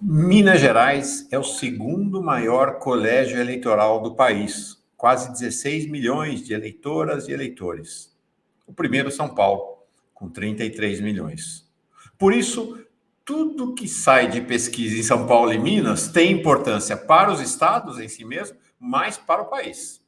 Minas Gerais é o segundo maior colégio eleitoral do país, quase 16 milhões de eleitoras e eleitores. O primeiro, São Paulo, com 33 milhões. Por isso, tudo que sai de pesquisa em São Paulo e Minas tem importância para os estados em si mesmo, mas para o país.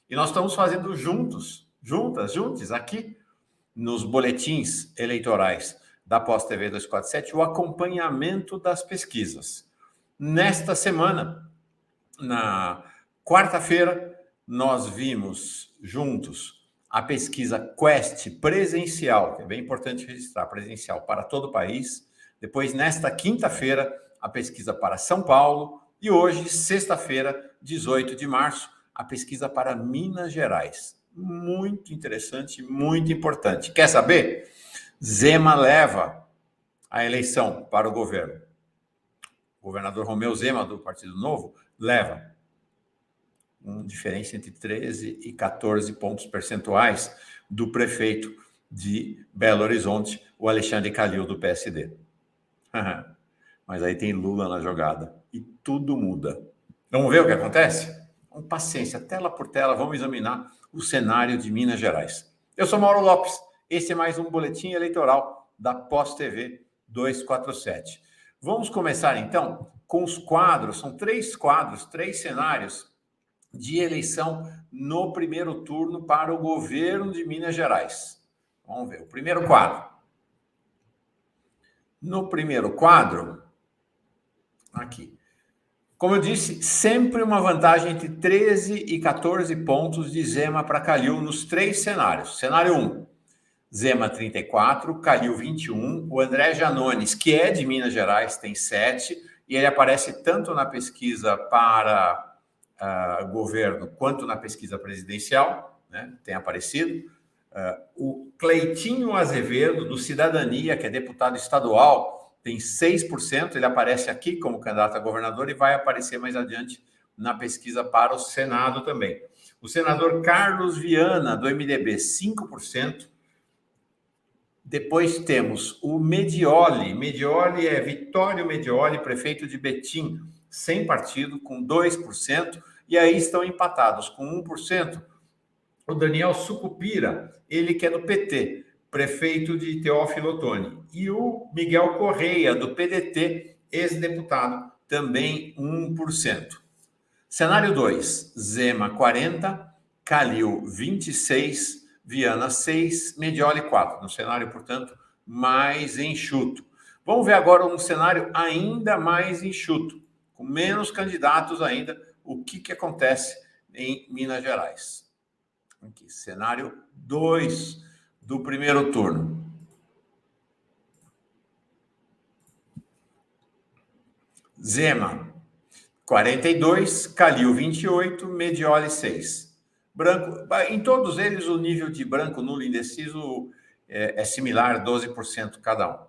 E nós estamos fazendo juntos, aqui, nos boletins eleitorais da Pós-TV 247, o acompanhamento das pesquisas. Nesta semana, na quarta-feira, nós vimos juntos a pesquisa Quest presencial, que é bem importante registrar, presencial para todo o país. Depois, nesta quinta-feira, a pesquisa para São Paulo. E hoje, sexta-feira, 18 de março, a pesquisa para Minas Gerais. Muito interessante, muito importante. Quer saber? Zema leva a eleição para o governo. O governador Romeu Zema, do Partido Novo, leva uma diferença entre 13 e 14 pontos percentuais do prefeito de Belo Horizonte, o Alexandre Calil, do PSD. Mas aí tem Lula na jogada e tudo muda. Vamos ver o que acontece? Com paciência, tela por tela, vamos examinar o cenário de Minas Gerais. Eu sou Mauro Lopes, esse é mais um boletim eleitoral da Pós-TV 247. Vamos começar, então, com os quadros, são 3 quadros, 3 cenários de eleição no primeiro turno para o governo de Minas Gerais. Vamos ver, o primeiro quadro. No primeiro quadro, aqui, como eu disse, sempre uma vantagem entre 13 e 14 pontos de Zema para Calil nos 3 cenários. Cenário 1, Zema 34, Calil 21, o André Janones, que é de Minas Gerais, tem 7, e ele aparece tanto na pesquisa para governo quanto na pesquisa presidencial, né? Tem aparecido. O Cleitinho Azevedo, do Cidadania, que é deputado estadual, tem 6%, ele aparece aqui como candidato a governador e vai aparecer mais adiante na pesquisa para o Senado também. O senador Carlos Viana, do MDB, 5%. Depois temos o Medioli. Medioli é Vitório Medioli, prefeito de Betim, sem partido, com 2%. E aí estão empatados com 1%. O Daniel Sucupira, ele que é do PT, prefeito de Teófilo Otoni. E o Miguel Correia, do PDT, ex-deputado, também 1%. Cenário 2, Zema 40, Calil 26, Viana 6, Medioli 4. No cenário, portanto, mais enxuto. Vamos ver agora um cenário ainda mais enxuto, com menos candidatos ainda, o que acontece em Minas Gerais. Aqui, cenário 2 do primeiro turno. Zema, 42, Calil, 28, Medioli, 6. Branco, em todos eles, o nível de branco, nulo e indeciso é similar, 12% cada um.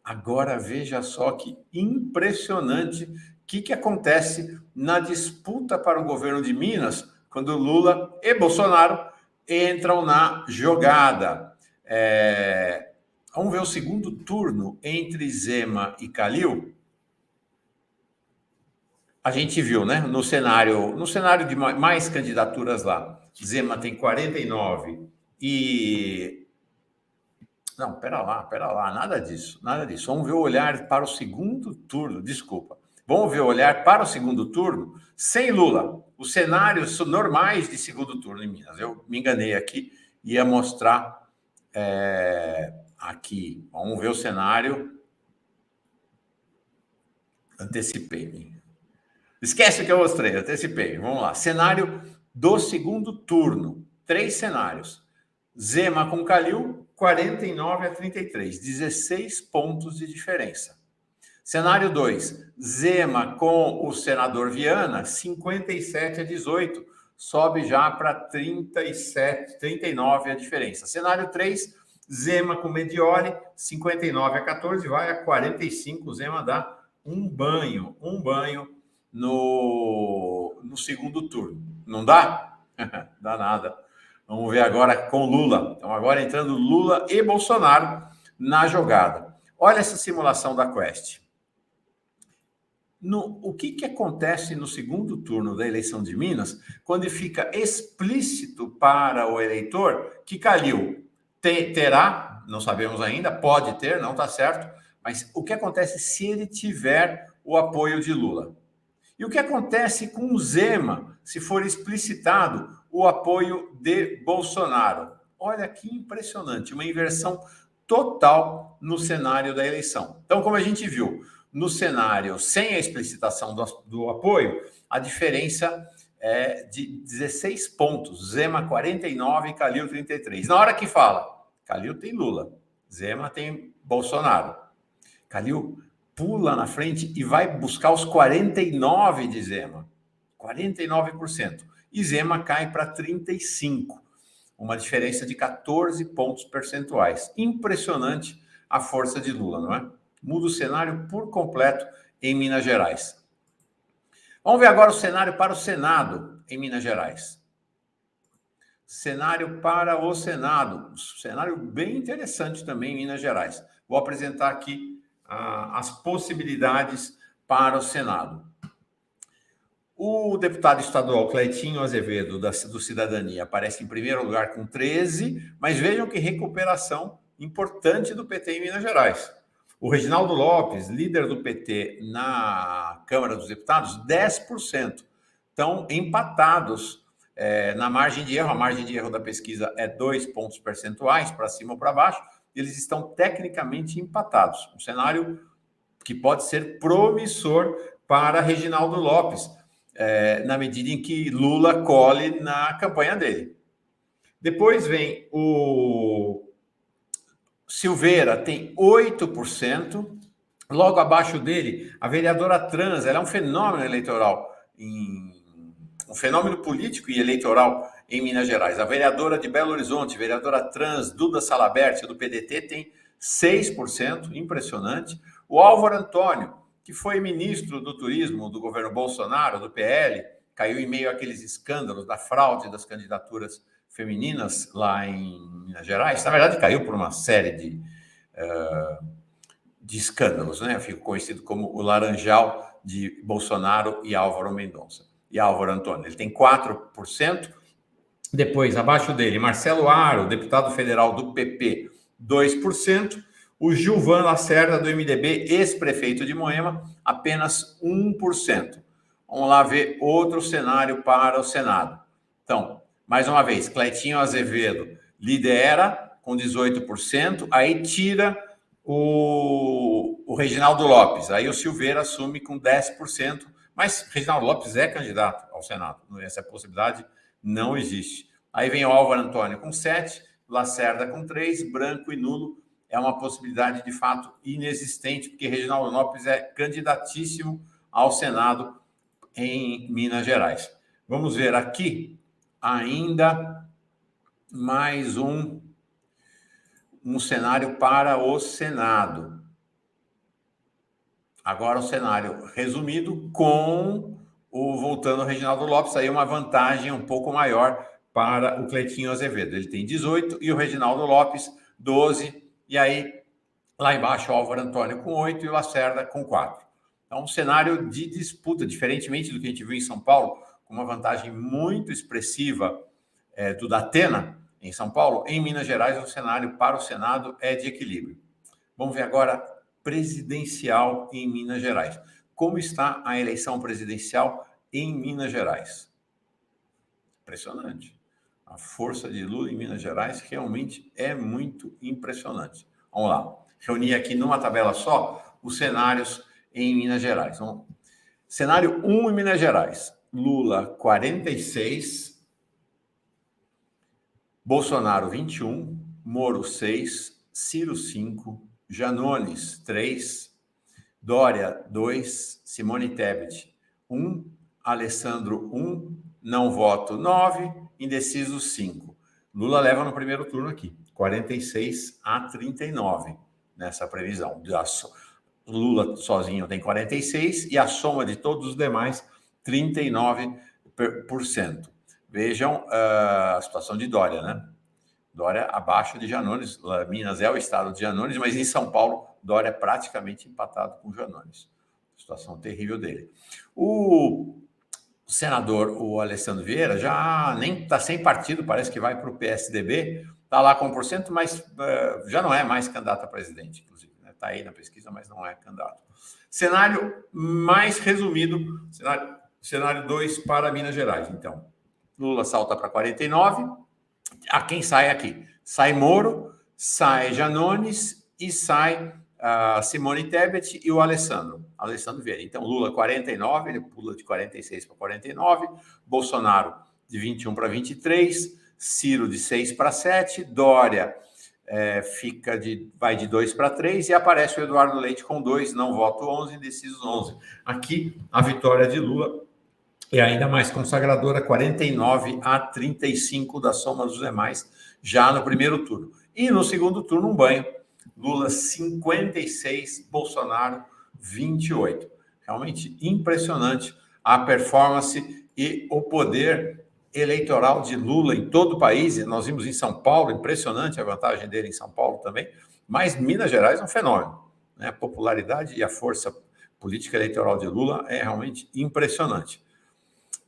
Agora, veja só que impressionante o que acontece na disputa para o governo de Minas, quando Lula e Bolsonaro entram na jogada. Vamos ver o segundo turno entre Zema e Calil. A gente viu, né? No cenário de mais candidaturas lá, Zema tem 49 e... Não, pera lá, nada disso. Vamos ver o olhar para o segundo turno, desculpa. Vamos ver o olhar para o segundo turno sem Lula. Os cenários normais de segundo turno em Minas. Eu me enganei aqui, ia mostrar aqui. Vamos ver o cenário. Antecipei-me. Esquece o que eu mostrei, antecipei. Vamos lá. Cenário do segundo turno. 3 cenários. Zema com Calil, 49 a 33. 16 pontos de diferença. Cenário 2. Zema com o senador Viana, 57 a 18. Sobe já para 37, 39 a diferença. Cenário 3. Zema com Medioli, 59 a 14. Vai a 45. Zema dá um banho no segundo turno. Não dá? Dá nada. Vamos ver agora com Lula. Então, agora entrando Lula e Bolsonaro na jogada. Olha essa simulação da Quest. O que acontece no segundo turno da eleição de Minas, quando fica explícito para o eleitor que Calil terá, não sabemos ainda, pode ter, não está certo, mas o que acontece se ele tiver o apoio de Lula? E o que acontece com o Zema, se for explicitado o apoio de Bolsonaro? Olha que impressionante, uma inversão total no cenário da eleição. Então, como a gente viu, no cenário sem a explicitação do apoio, a diferença é de 16 pontos. Zema 49, Calil 33. Na hora que fala, Calil tem Lula, Zema tem Bolsonaro. Calil pula na frente e vai buscar os 49 de Zema. 49%. E Zema cai para 35%. Uma diferença de 14 pontos percentuais. Impressionante a força de Lula, não é? Muda o cenário por completo em Minas Gerais. Vamos ver agora o cenário para o Senado em Minas Gerais. Cenário para o Senado. Cenário bem interessante também em Minas Gerais. Vou apresentar aqui as possibilidades para o Senado. O deputado estadual Cleitinho Azevedo, do Cidadania, aparece em primeiro lugar com 13, mas vejam que recuperação importante do PT em Minas Gerais. O Reginaldo Lopes, líder do PT na Câmara dos Deputados, 10%. Estão empatados na margem de erro. A margem de erro da pesquisa é 2 pontos percentuais, para cima ou para baixo. Eles estão tecnicamente empatados. Um cenário que pode ser promissor para Reginaldo Lopes, na medida em que Lula colhe na campanha dele. Depois vem o Silveira, tem 8%. Logo abaixo dele, a vereadora trans, ela é um fenômeno eleitoral, um fenômeno político e eleitoral em Minas Gerais. A vereadora de Belo Horizonte, vereadora trans, Duda Salabert, do PDT, tem 6%, impressionante. O Álvaro Antônio, que foi ministro do turismo do governo Bolsonaro, do PL, caiu em meio àqueles escândalos da fraude das candidaturas femininas lá em Minas Gerais. Na verdade, caiu por uma série de escândalos, né? Fico conhecido como o Laranjal de Bolsonaro e Álvaro Mendonça. E Álvaro Antônio, ele tem 4%. Depois, abaixo dele, Marcelo Aro, deputado federal do PP, 2%. O Gilvan Lacerda, do MDB, ex-prefeito de Moema, apenas 1%. Vamos lá ver outro cenário para o Senado. Então, mais uma vez, Cleitinho Azevedo lidera com 18%, aí tira o Reginaldo Lopes, aí o Silveira assume com 10%, mas Reginaldo Lopes é candidato ao Senado, essa possibilidade não existe. Aí vem o Álvaro Antônio com 7%, Lacerda com 3%, branco e nulo. É uma possibilidade, de fato, inexistente, porque Reginaldo Lopes é candidatíssimo ao Senado em Minas Gerais. Vamos ver aqui ainda mais um cenário para o Senado. Agora o cenário resumido com voltando ao Reginaldo Lopes, aí uma vantagem um pouco maior para o Cleitinho Azevedo. Ele tem 18% e o Reginaldo Lopes 12%. E aí, lá embaixo, o Álvaro Antônio com 8% e o Lacerda com 4%. Então, um cenário de disputa, diferentemente do que a gente viu em São Paulo, com uma vantagem muito expressiva do Datena, em São Paulo. Em Minas Gerais, o cenário para o Senado é de equilíbrio. Vamos ver agora presidencial em Minas Gerais. Como está a eleição presidencial em Minas Gerais? Impressionante. A força de Lula em Minas Gerais realmente é muito impressionante. Vamos lá. Reunir aqui numa tabela só os cenários em Minas Gerais. Vamos. Cenário 1 em Minas Gerais. Lula, 46. Bolsonaro, 21. Moro, 6. Ciro, 5. Janones, 3. Dória, 2. Simone Tebet, 1. Alessandro, 1. Não voto, 9. Indeciso, 5. Lula leva no primeiro turno aqui, 46-39, nessa previsão. Lula sozinho tem 46% e a soma de todos os demais, 39%. Vejam a situação de Dória, né? Dória abaixo de Janones. Minas é o estado de Janones, mas em São Paulo, Dória é praticamente empatado com Janones. Situação terrível dele. O senador, o Alessandro Vieira, já nem está sem partido, parece que vai para o PSDB, está lá com 1%, mas já não é mais candidato a presidente, inclusive. Está aí na pesquisa, mas não é candidato. Cenário mais resumido, cenário 2 para Minas Gerais. Então, Lula salta para 49. Quem sai aqui? Sai Moro, sai Janones e sai Simone Tebet e o Alessandro Vieira. Então, Lula 49, ele pula de 46 para 49, Bolsonaro de 21 para 23, Ciro de 6 para 7, Dória vai de 2 para 3 e aparece o Eduardo Leite com 2, não voto 11, indecisos 11. Aqui, a vitória de Lula é ainda mais consagradora, 49 a 35 da soma dos demais, já no primeiro turno. E no segundo turno, um banho. Lula 56, Bolsonaro 28. Realmente impressionante a performance e o poder eleitoral de Lula em todo o país. Nós vimos em São Paulo, impressionante a vantagem dele em São Paulo também, mas Minas Gerais é um fenômeno, né? A popularidade e a força política eleitoral de Lula é realmente impressionante.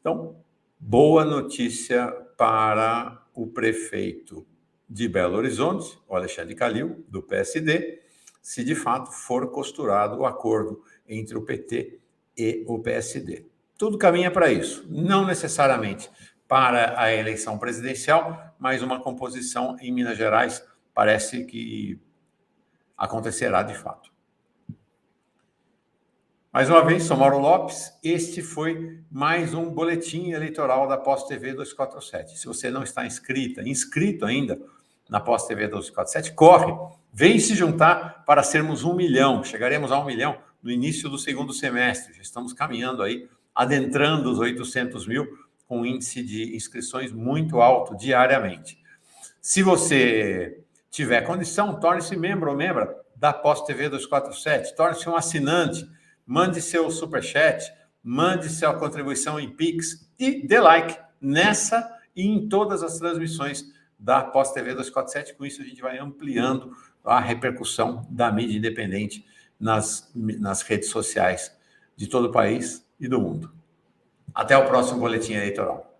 Então, boa notícia para o prefeito de Belo Horizonte, o Alexandre Calil, do PSD, se de fato for costurado o acordo entre o PT e o PSD. Tudo caminha para isso, não necessariamente para a eleição presidencial, mas uma composição em Minas Gerais parece que acontecerá de fato. Mais uma vez, sou Mauro Lopes, este foi mais um boletim eleitoral da Pós TV 247. Se você não está inscrito ainda na Pós TV 247, corre, vem se juntar para sermos 1 milhão. Chegaremos a 1 milhão no início do segundo semestre. Já estamos caminhando aí, adentrando os 800 mil, com um índice de inscrições muito alto diariamente. Se você tiver condição, torne-se membro ou membra da Pós TV 247, torne-se um assinante, mande seu superchat, mande sua contribuição em Pix e dê like nessa e em todas as transmissões da Pós TV 247. Com isso, a gente vai ampliando a repercussão da mídia independente nas redes sociais de todo o país e do mundo. Até o próximo boletim eleitoral.